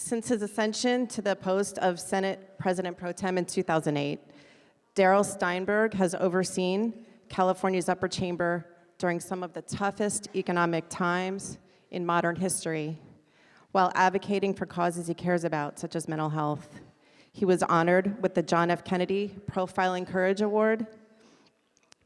Since his ascension to the post of Senate President Pro Tem in 2008, Darrell Steinberg has overseen California's upper chamber during some of the toughest economic times in modern history, while advocating for causes he cares about, such as mental health. He was honored with the John F. Kennedy Profiling Courage Award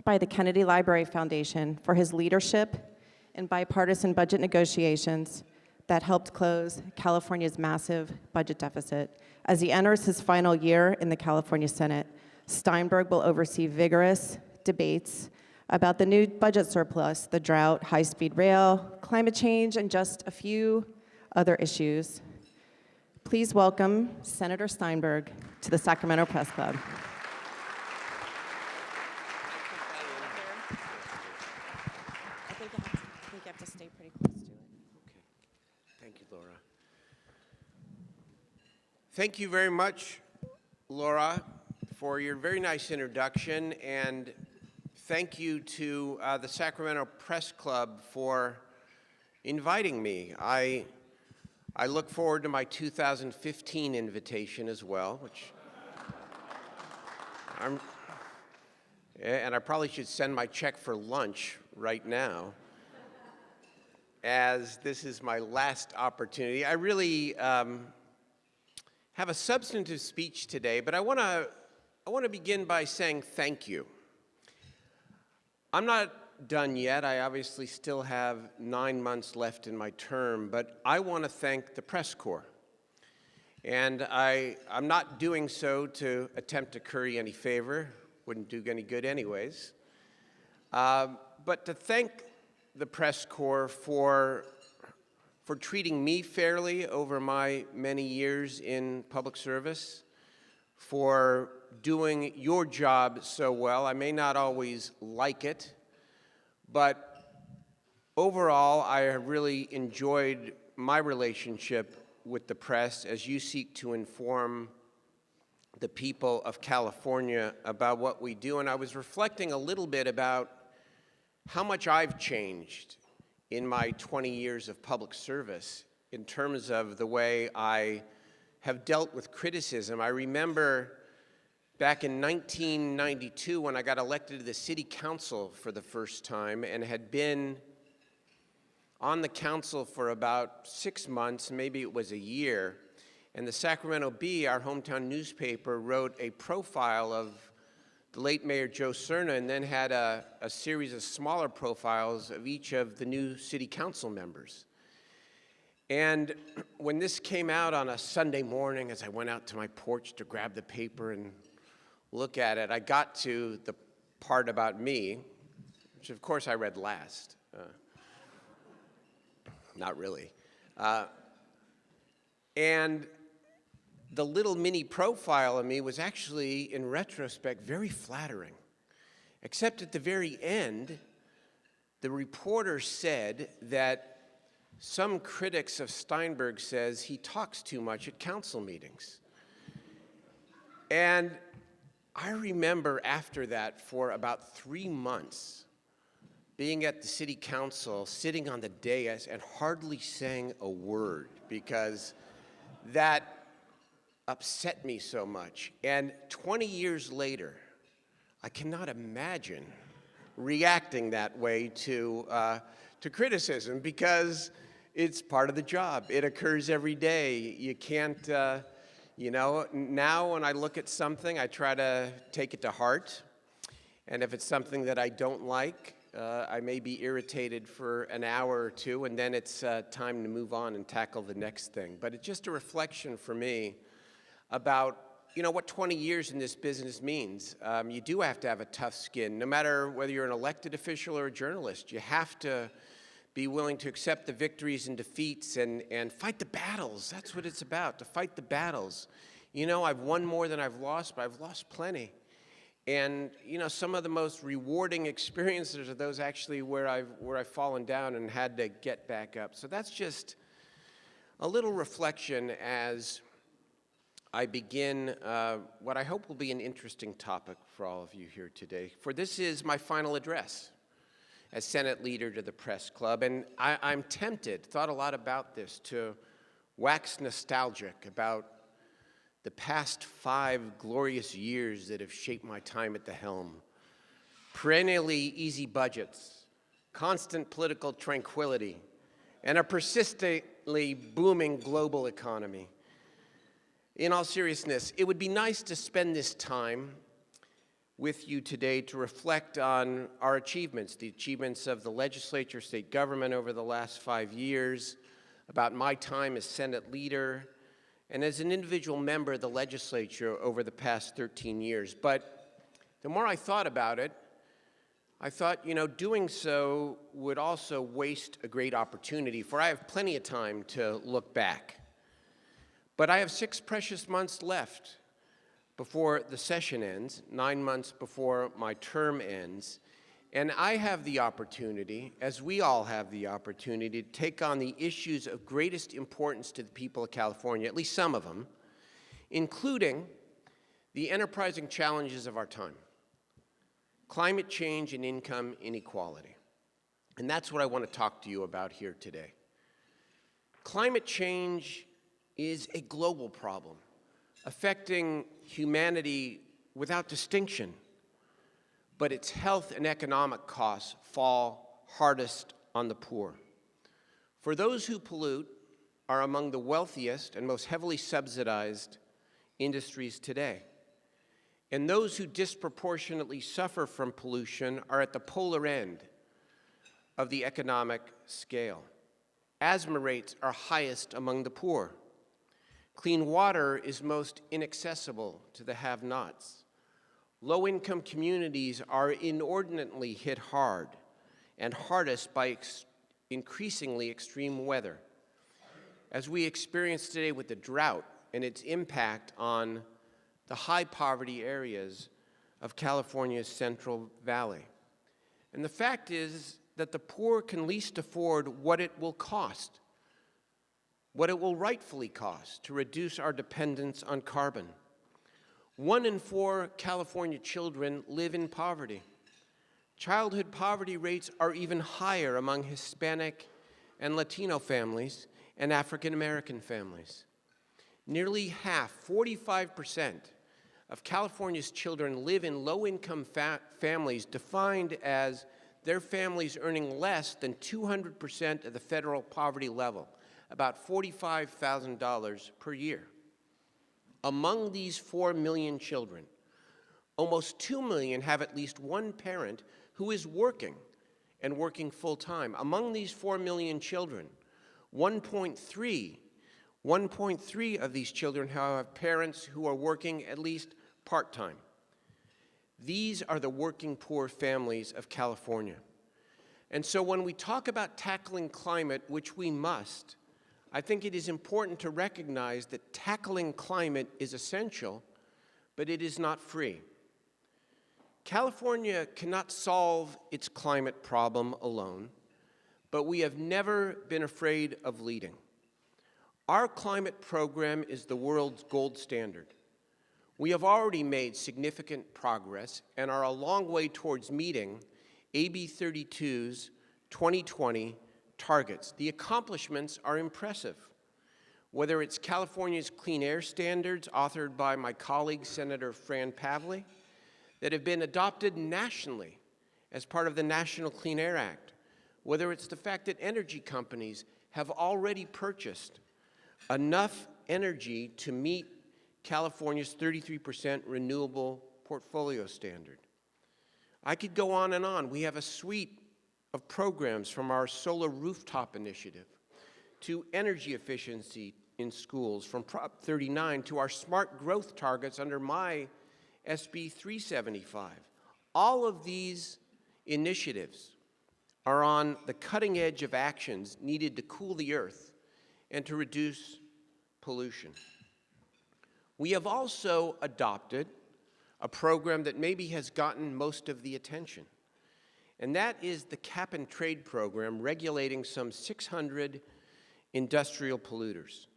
by the Kennedy Library Foundation for his leadership in bipartisan budget negotiations that helped close California's massive budget deficit. As he enters his final year in the California Senate, Steinberg will oversee vigorous debates about the new budget surplus, the drought, high-speed rail, climate change, and just a few other issues. Please welcome Senator Steinberg to the Sacramento Press Club. I think you have to stay pretty close to it. Okay. Thank you, Laura. Thank you very much, Laura, for your very nice introduction, and thank you to the Sacramento Press Club for inviting me. I look forward to my 2015 invitation as well, and I probably should send my check for lunch right now, as this is my last opportunity. I really have a substantive speech today, but I want to begin by saying thank you. I'm not done yet. I obviously still have 9 months left in my term, but I want to thank the press corps. And I'm not doing so to attempt to curry any favor, wouldn't do any good anyways, but to thank the press corps for treating me fairly over my many years in public service, for doing your job so well. I may not always like it, but overall, I have really enjoyed my relationship with the press as you seek to inform the people of California about what we do. And I was reflecting a little bit about how much I've changed in my 20 years of public service in terms of the way I have dealt with criticism. I remember back in 1992 when I got elected to the city council for the first time and had been on the council for about 6 months, maybe it was a year, and the Sacramento Bee, our hometown newspaper, wrote a profile of the late Mayor Joe Cerna and then had a series of smaller profiles of each of the new city council members. And when this came out on a Sunday morning, as I went out to my porch to grab the paper and look at it, I got to the part about me, which of course I read last. Not really. And the little mini profile of me was actually, in retrospect, very flattering. Except at the very end, the reporter said that some critics of Steinberg says he talks too much at council meetings. And I remember after that for about 3 months being at the city council, sitting on the dais and hardly saying a word because that upset me so much. And 20 years later, I cannot imagine reacting that way to criticism because it's part of the job. It occurs every day. You can't, now when I look at something, I try to take it to heart. And if it's something that I don't like, I may be irritated for an hour or two, and then it's time to move on and tackle the next thing. But it's just a reflection for me about, what 20 years in this business means. You do have to have a tough skin, no matter whether you're an elected official or a journalist. You have to be willing to accept the victories and defeats and fight the battles. That's what it's about, to fight the battles. I've won more than I've lost, but I've lost plenty. And some of the most rewarding experiences are those actually where I've fallen down and had to get back up. So that's just a little reflection as I begin what I hope will be an interesting topic for all of you here today. For this is my final address as Senate leader to the Press Club, and I'm tempted, thought a lot about this, to wax nostalgic about the past 5 glorious years that have shaped my time at the helm. Perennially easy budgets, constant political tranquility, and a persistently booming global economy. In all seriousness, it would be nice to spend this time with you today to reflect on our achievements, the achievements of the legislature, state government over the last 5 years, about my time as Senate leader, and as an individual member of the legislature over the past 13 years. But the more I thought about it, I thought, doing so would also waste a great opportunity, for I have plenty of time to look back. But I have 6 precious months left before the session ends, 9 months before my term ends, and I have the opportunity, as we all have the opportunity, to take on the issues of greatest importance to the people of California, at least some of them, including the enterprising challenges of our time: climate change and income inequality. And that's what I want to talk to you about here today. Climate change is a global problem affecting humanity without distinction, but its health and economic costs fall hardest on the poor. For those who pollute are among the wealthiest and most heavily subsidized industries today. And those who disproportionately suffer from pollution are at the polar end of the economic scale. Asthma rates are highest among the poor. Clean water is most inaccessible to the have-nots. Low-income communities are inordinately hit hard, and hardest by increasingly extreme weather, as we experience today with the drought and its impact on the high-poverty areas of California's Central Valley. And the fact is that the poor can least afford what it will cost, what it will rightfully cost to reduce our dependence on carbon. 1 in 4 California children live in poverty. Childhood poverty rates are even higher among Hispanic and Latino families and African American families. Nearly half, 45%, of California's children live in low-income families defined as their families earning less than 200% of the federal poverty level, about $45,000 per year. Among these 4 million children, almost 2 million have at least one parent who is working and working full-time. Among these 4 million children, 1.3 of these children have parents who are working at least part-time. These are the working poor families of California. And so when we talk about tackling climate, which we must, I think it is important to recognize that tackling climate is essential, but it is not free. California cannot solve its climate problem alone, but we have never been afraid of leading. Our climate program is the world's gold standard. We have already made significant progress and are a long way towards meeting AB 32's 2020 targets. The accomplishments are impressive. Whether it's California's clean air standards, authored by my colleague, Senator Fran Pavley, that have been adopted nationally as part of the National Clean Air Act, whether it's the fact that energy companies have already purchased enough energy to meet California's 33% renewable portfolio standard. I could go on and on. We have a suite of programs, from our solar rooftop initiative to energy efficiency in schools, from Prop 39 to our smart growth targets under my SB 375. All of these initiatives are on the cutting edge of actions needed to cool the earth and to reduce pollution. We have also adopted a program that maybe has gotten most of the attention, and that is the cap and trade program regulating some 600 industrial polluters.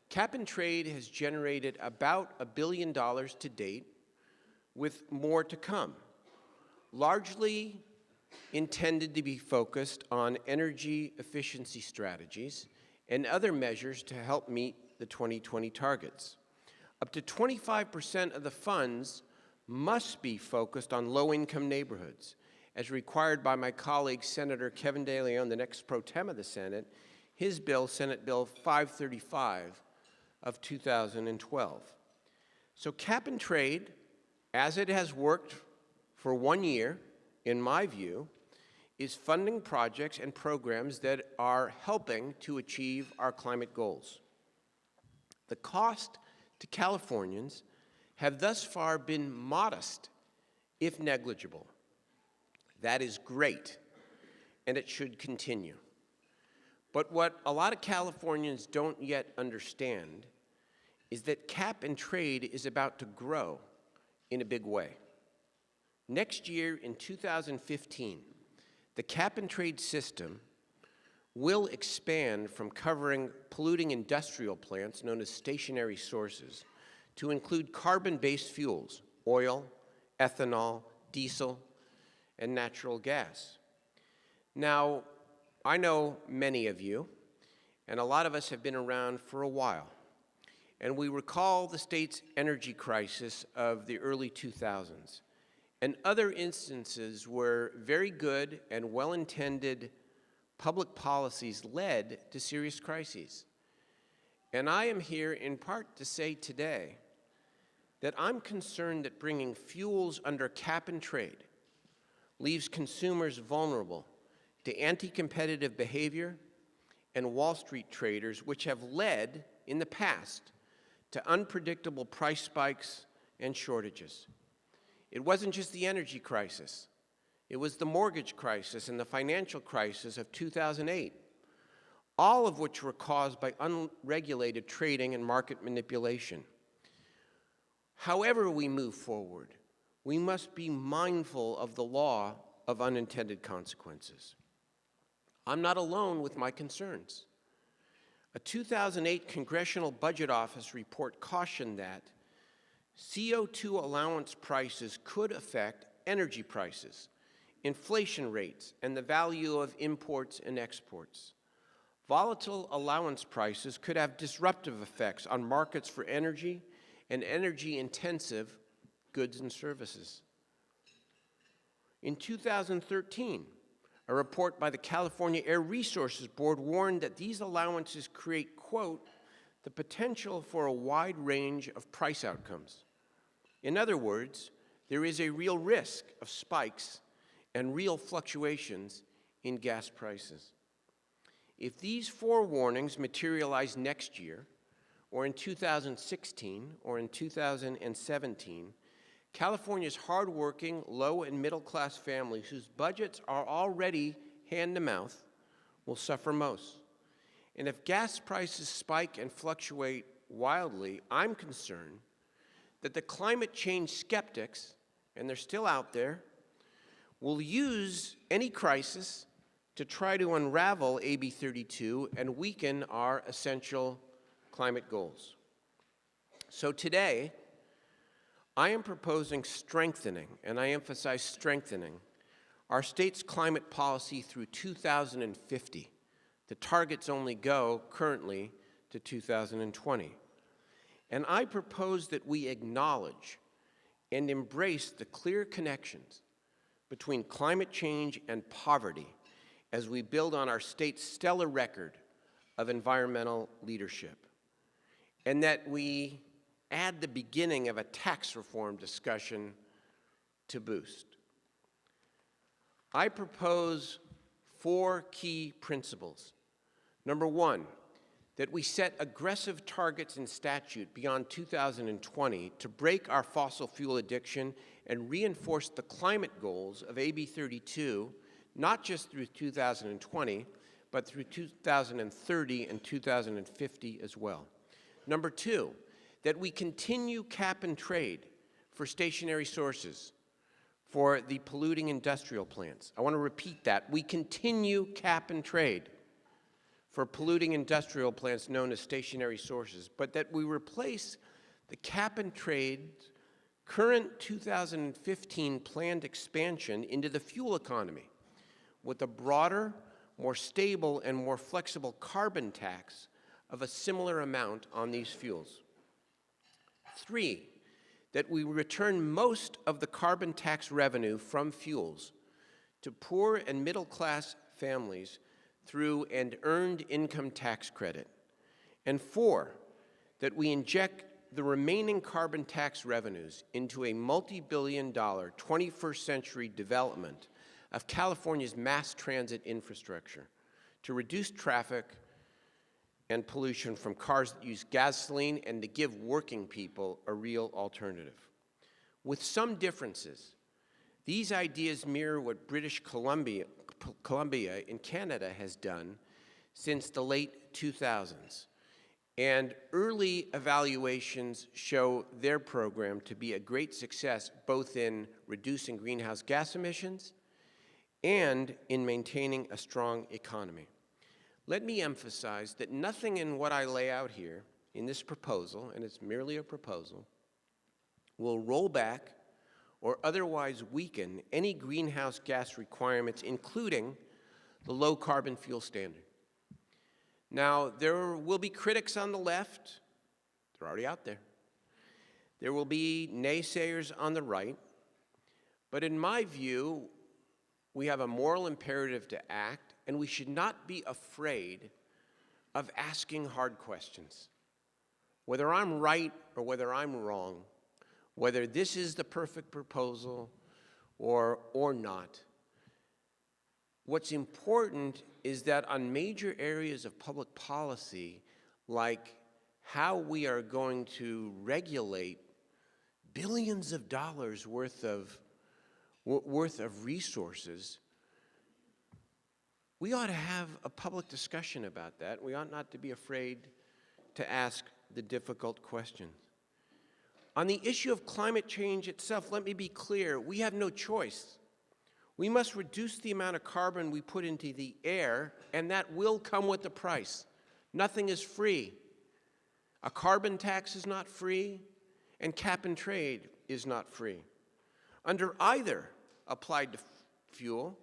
Cap and trade has generated about $1 billion to date, with more to come, largely intended to be focused on energy efficiency strategies and other measures to help meet the 2020 targets. Up to 25% of the funds must be focused on low-income neighborhoods, as required by my colleague, Senator Kevin De Leon, the next pro tem of the Senate, his bill, Senate Bill 535 of 2012. So cap and trade, as it has worked for 1 year, in my view, is funding projects and programs that are helping to achieve our climate goals. The cost to Californians have thus far been modest, if negligible. That is great, and it should continue. But what a lot of Californians don't yet understand is that cap and trade is about to grow in a big way. Next year, in 2015, the cap and trade system will expand from covering polluting industrial plants, known as stationary sources, to include carbon-based fuels, oil, ethanol, diesel, and natural gas. Now, I know many of you, and a lot of us have been around for a while, and we recall the state's energy crisis of the early 2000s, and other instances where very good and well-intended public policies led to serious crises. And I am here in part to say today that I'm concerned that bringing fuels under cap and trade leaves consumers vulnerable to anti-competitive behavior and Wall Street traders, which have led in the past to unpredictable price spikes and shortages. It wasn't just the energy crisis. It was the mortgage crisis and the financial crisis of 2008, all of which were caused by unregulated trading and market manipulation. However we move forward, we must be mindful of the law of unintended consequences. I'm not alone with my concerns. A 2008 Congressional Budget Office report cautioned that CO2 allowance prices could affect energy prices, inflation rates, and the value of imports and exports. Volatile allowance prices could have disruptive effects on markets for energy and energy-intensive goods and services. In 2013, a report by the California Air Resources Board warned that these allowances create, quote, the potential for a wide range of price outcomes. In other words, there is a real risk of spikes and real fluctuations in gas prices. If these forewarnings materialize next year, or in 2016, or in 2017, California's hardworking, low and middle class families whose budgets are already hand-to-mouth will suffer most. And if gas prices spike and fluctuate wildly, I'm concerned that the climate change skeptics, and they're still out there, will use any crisis to try to unravel AB 32 and weaken our essential climate goals. So today, I am proposing strengthening, and I emphasize strengthening, our state's climate policy through 2050. The targets only go currently to 2020. And I propose that we acknowledge and embrace the clear connections between climate change and poverty as we build on our state's stellar record of environmental leadership, and that we add the beginning of a tax reform discussion to boost. I propose 4 key principles. Number 1, that we set aggressive targets in statute beyond 2020 to break our fossil fuel addiction and reinforce the climate goals of AB 32, not just through 2020, but through 2030 and 2050 as well. Number 2, that we continue cap and trade for stationary sources for the polluting industrial plants. I want to repeat that. We continue cap and trade for polluting industrial plants known as stationary sources, but that we replace the cap and trade current 2015 planned expansion into the fuel economy with a broader, more stable, and more flexible carbon tax of a similar amount on these fuels. 3, that we return most of the carbon tax revenue from fuels to poor and middle-class families through an earned income tax credit. And 4, that we inject the remaining carbon tax revenues into a multi-billion-dollar 21st century development of California's mass transit infrastructure to reduce traffic and pollution from cars that use gasoline and to give working people a real alternative. With some differences, these ideas mirror what British Columbia in Canada has done since the late 2000s. And early evaluations show their program to be a great success both in reducing greenhouse gas emissions and in maintaining a strong economy. Let me emphasize that nothing in what I lay out here in this proposal, and it's merely a proposal, will roll back or otherwise weaken any greenhouse gas requirements, including the low carbon fuel standard. Now, there will be critics on the left. They're already out there. There will be naysayers on the right. But in my view, we have a moral imperative to act, and we should not be afraid of asking hard questions. Whether I'm right or whether I'm wrong, whether this is the perfect proposal or not, what's important is that on major areas of public policy, like how we are going to regulate billions of dollars worth of resources, we ought to have a public discussion about that. We ought not to be afraid to ask the difficult questions. On the issue of climate change itself, let me be clear, we have no choice. We must reduce the amount of carbon we put into the air, and that will come with a price. Nothing is free. A carbon tax is not free, and cap and trade is not free. Under either applied to fuel,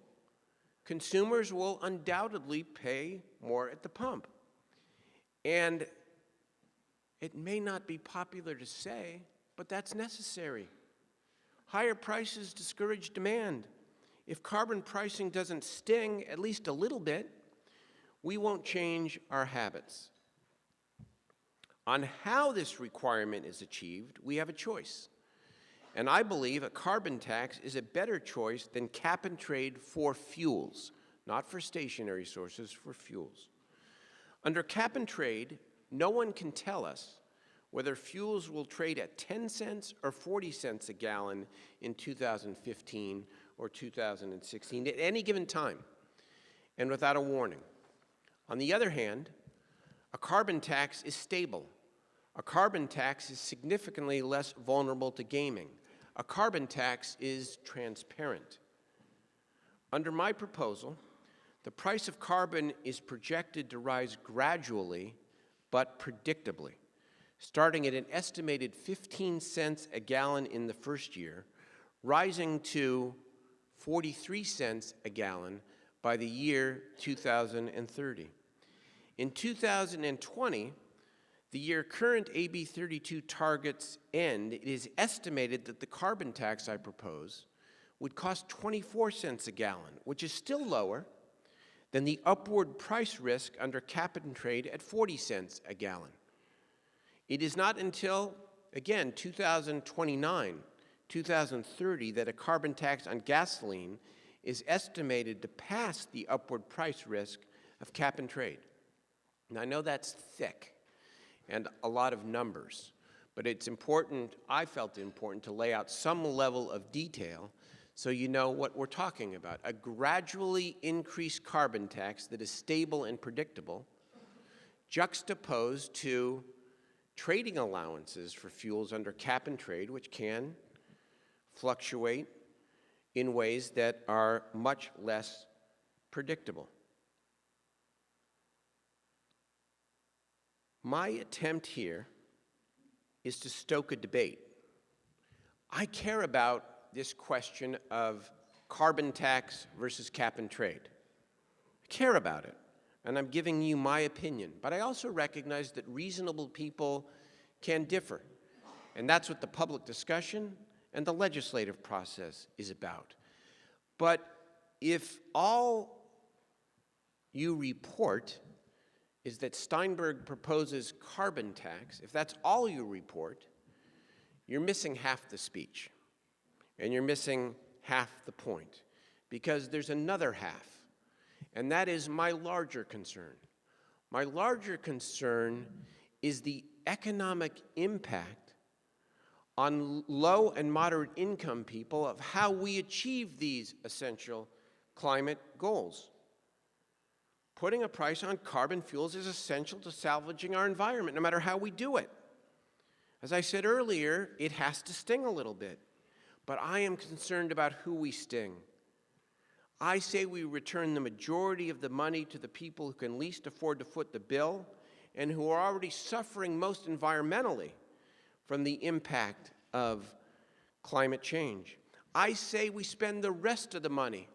consumers will undoubtedly pay more at the pump. And it may not be popular to say, but that's necessary. Higher prices discourage demand. If carbon pricing doesn't sting at least a little bit, we won't change our habits. On how this requirement is achieved, we have a choice. And I believe a carbon tax is a better choice than cap and trade for fuels, not for stationary sources, for fuels. Under cap and trade, no one can tell us whether fuels will trade at 10 cents or 40 cents a gallon in 2015 or 2016 at any given time, and without a warning. On the other hand, a carbon tax is stable. A carbon tax is significantly less vulnerable to gaming. A carbon tax is transparent. Under my proposal, the price of carbon is projected to rise gradually but predictably, starting at an estimated 15 cents a gallon in the first year, rising to 43 cents a gallon by the year 2030. In 2020, the year current AB 32 targets end, it is estimated that the carbon tax I propose would cost 24 cents a gallon, which is still lower than the upward price risk under cap and trade at 40 cents a gallon. It is not until, again, 2029, 2030 that a carbon tax on gasoline is estimated to pass the upward price risk of cap and trade. Now, I know that's thick and a lot of numbers, but it's important, I felt it important to lay out some level of detail so you know what we're talking about. A gradually increased carbon tax that is stable and predictable, juxtaposed to trading allowances for fuels under cap and trade, which can fluctuate in ways that are much less predictable. My attempt here is to stoke a debate. I care about this question of carbon tax versus cap and trade. I care about it, and I'm giving you my opinion. But I also recognize that reasonable people can differ, and that's what the public discussion and the legislative process is about. But if all you report is that Steinberg proposes carbon tax, if that's all you report, you're missing half the speech, and you're missing half the point, because there's another half, and that is my larger concern. My larger concern is the economic impact on low and moderate income people of how we achieve these essential climate goals. Putting a price on carbon fuels is essential to salvaging our environment, no matter how we do it. As I said earlier, it has to sting a little bit, but I am concerned about who we sting. I say we return the majority of the money to the people who can least afford to foot the bill and who are already suffering most environmentally from the impact of climate change. I say we spend the rest of the money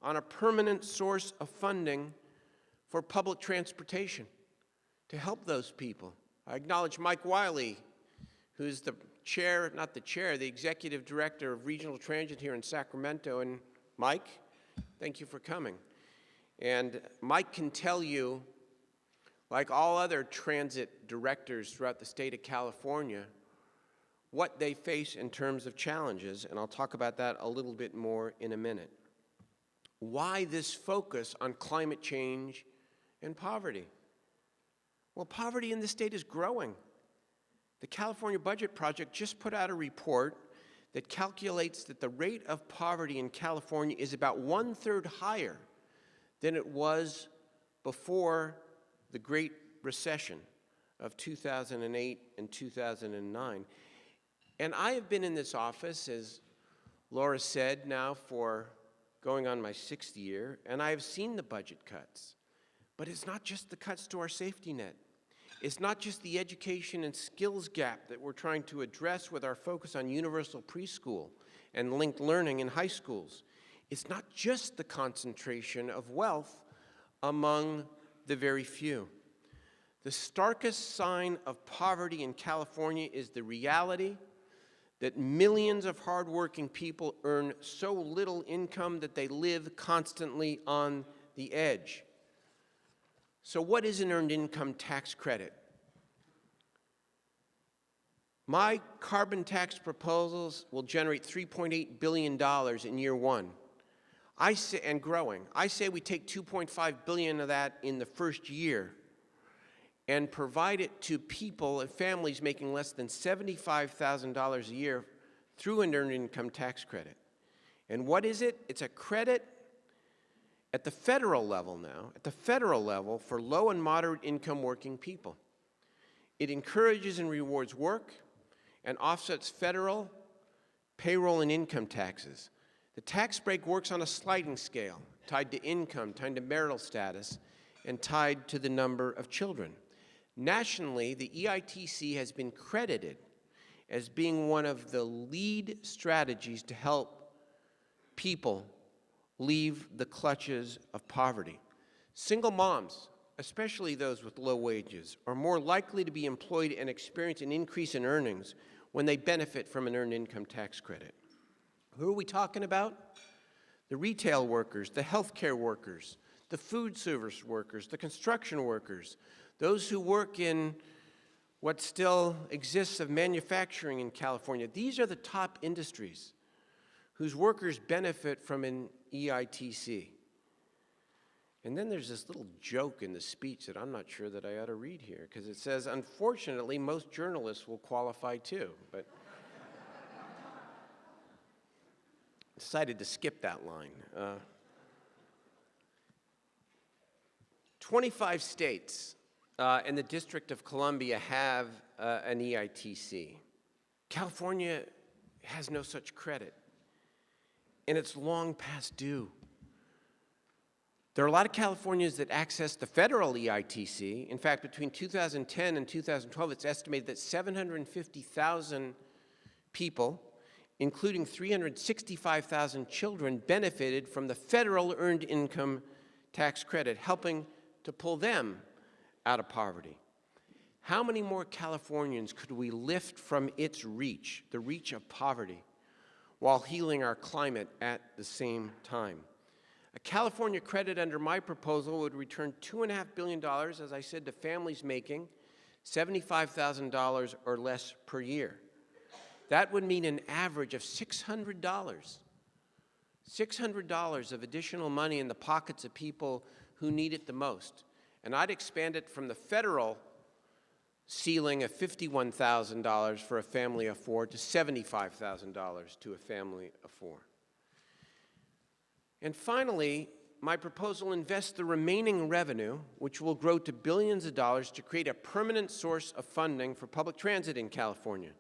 on a permanent source of funding for public transportation to help those people. I acknowledge Mike Wiley, who's the chair, not the chair, the executive director of regional transit here in Sacramento. And Mike, thank you for coming. And Mike can tell you, like all other transit directors throughout the state of California, what they face in terms of challenges, and I'll talk about that a little bit more in a minute. Why this focus on climate change and poverty? Well, poverty in the state is growing. The California Budget Project just put out a report that calculates that the rate of poverty in California is about 1/3 higher than it was before the Great Recession of 2008 and 2009. And I have been in this office, as Laura said, now for going on my 6th year, and I have seen the budget cuts. But it's not just the cuts to our safety net. It's not just the education and skills gap that we're trying to address with our focus on universal preschool and linked learning in high schools. It's not just the concentration of wealth among the very few. The starkest sign of poverty in California is the reality that millions of hardworking people earn so little income that they live constantly on the edge. So what is an earned income tax credit? My carbon tax proposals will generate $3.8 billion in year one. I say, and growing. I say we take $2.5 billion of that in the first year and provide it to people and families making less than $75,000 a year through an earned income tax credit. And what is it? It's a credit at the federal level now, at the federal level for low and moderate income working people. It encourages and rewards work and offsets federal payroll and income taxes. The tax break works on a sliding scale, tied to income, tied to marital status, and tied to the number of children. Nationally, the EITC has been credited as being one of the lead strategies to help people leave the clutches of poverty. Single moms, especially those with low wages, are more likely to be employed and experience an increase in earnings when they benefit from an earned income tax credit. Who are we talking about? The retail workers, the healthcare workers, the food service workers, the construction workers, those who work in what still exists of manufacturing in California. These are the top industries whose workers benefit from an EITC. And then there's this little joke in the speech that I'm not sure that I ought to read here, because it says, unfortunately, most journalists will qualify too. But I decided to skip that line. 25 states and the District of Columbia have an EITC. California has no such credit, and it's long past due. There are a lot of Californians that access the federal EITC. In fact, between 2010 and 2012, it's estimated that 750,000 people, including 365,000 children, benefited from the federal earned income tax credit, helping to pull them out of poverty. How many more Californians could we lift from its reach, the reach of poverty, while healing our climate at the same time? A California credit under my proposal would return $2.5 billion, as I said, to families making $75,000 or less per year. That would mean an average of $600 of additional money in the pockets of people who need it the most. And I'd expand it from the federal ceiling of $51,000 for a family of four to $75,000 to a family of four. And finally, my proposal invests the remaining revenue, which will grow to billions of dollars, to create a permanent source of funding for public transit in California.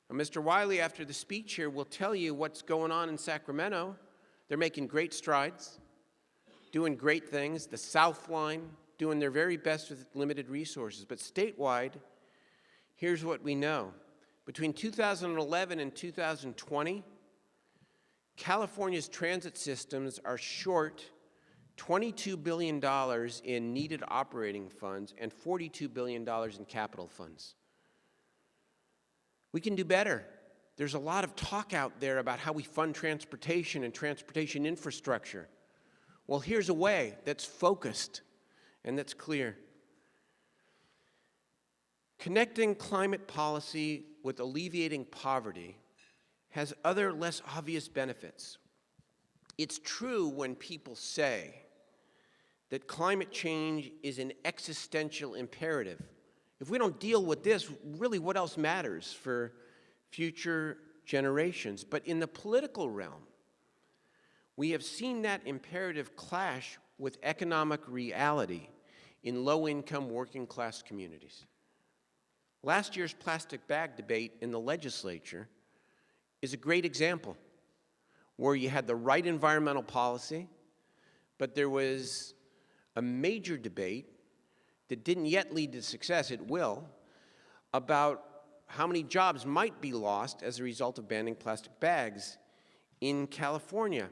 Now, Mr. Wiley, after the speech here, will tell you what's going on in Sacramento. They're making great strides, doing great things. The South Line, doing their very best with limited resources. But statewide, here's what we know. Between 2011 and 2020, California's transit systems are short $22 billion in needed operating funds and $42 billion in capital funds. We can do better. There's a lot of talk out there about how we fund transportation and transportation infrastructure. Well, here's a way that's focused and that's clear. Connecting climate policy with alleviating poverty has other less obvious benefits. It's true when people say that climate change is an existential imperative. If we don't deal with this, really what else matters for future generations? But in the political realm, we have seen that imperative clash with economic reality in low-income, working-class communities. Last year's plastic bag debate in the legislature is a great example, where you had the right environmental policy, but there was a major debate that didn't yet lead to success, it will, about how many jobs might be lost as a result of banning plastic bags in California.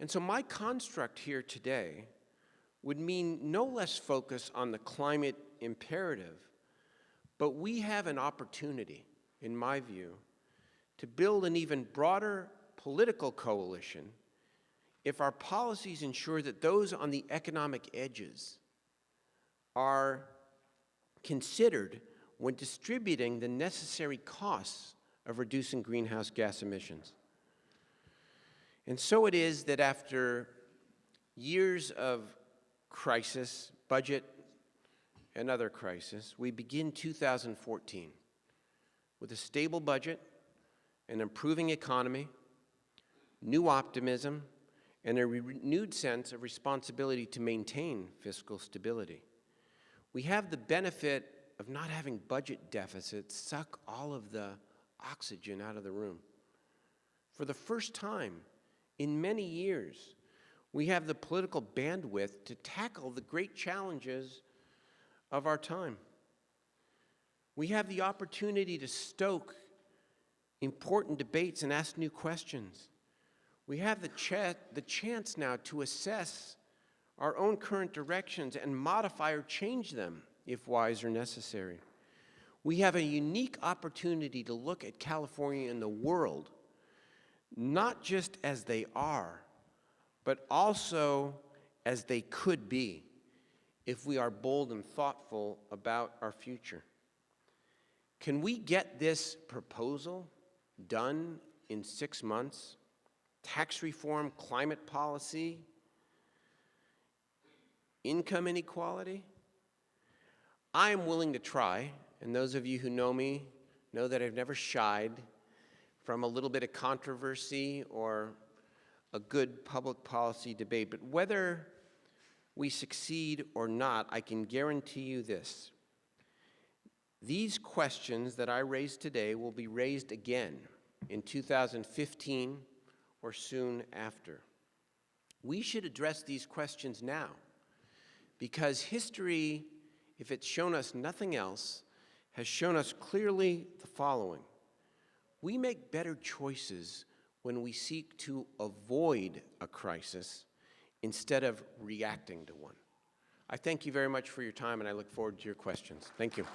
And so my construct here today would mean no less focus on the climate imperative, but we have an opportunity, in my view, to build an even broader political coalition if our policies ensure that those on the economic edges are considered when distributing the necessary costs of reducing greenhouse gas emissions. And so it is that after years of crisis, budget, and other crisis, we begin 2014 with a stable budget, an improving economy, new optimism, and a renewed sense of responsibility to maintain fiscal stability. We have the benefit of not having budget deficits suck all of the oxygen out of the room. For the first time in many years, we have the political bandwidth to tackle the great challenges of our time. We have the opportunity to stoke important debates and ask new questions. We have the chance now to assess our own current directions and modify or change them if wise or necessary. We have a unique opportunity to look at California and the world, not just as they are, but also as they could be if we are bold and thoughtful about our future. Can we get this proposal done in 6 months? Tax reform, climate policy, income inequality? I am willing to try, and those of you who know me know that I've never shied from a little bit of controversy or a good public policy debate. But whether we succeed or not, I can guarantee you this. These questions that I raised today will be raised again in 2015 or soon after. We should address these questions now, because history, if it's shown us nothing else, has shown us clearly the following. We make better choices when we seek to avoid a crisis instead of reacting to one. I thank you very much for your time, and I look forward to your questions. Thank you.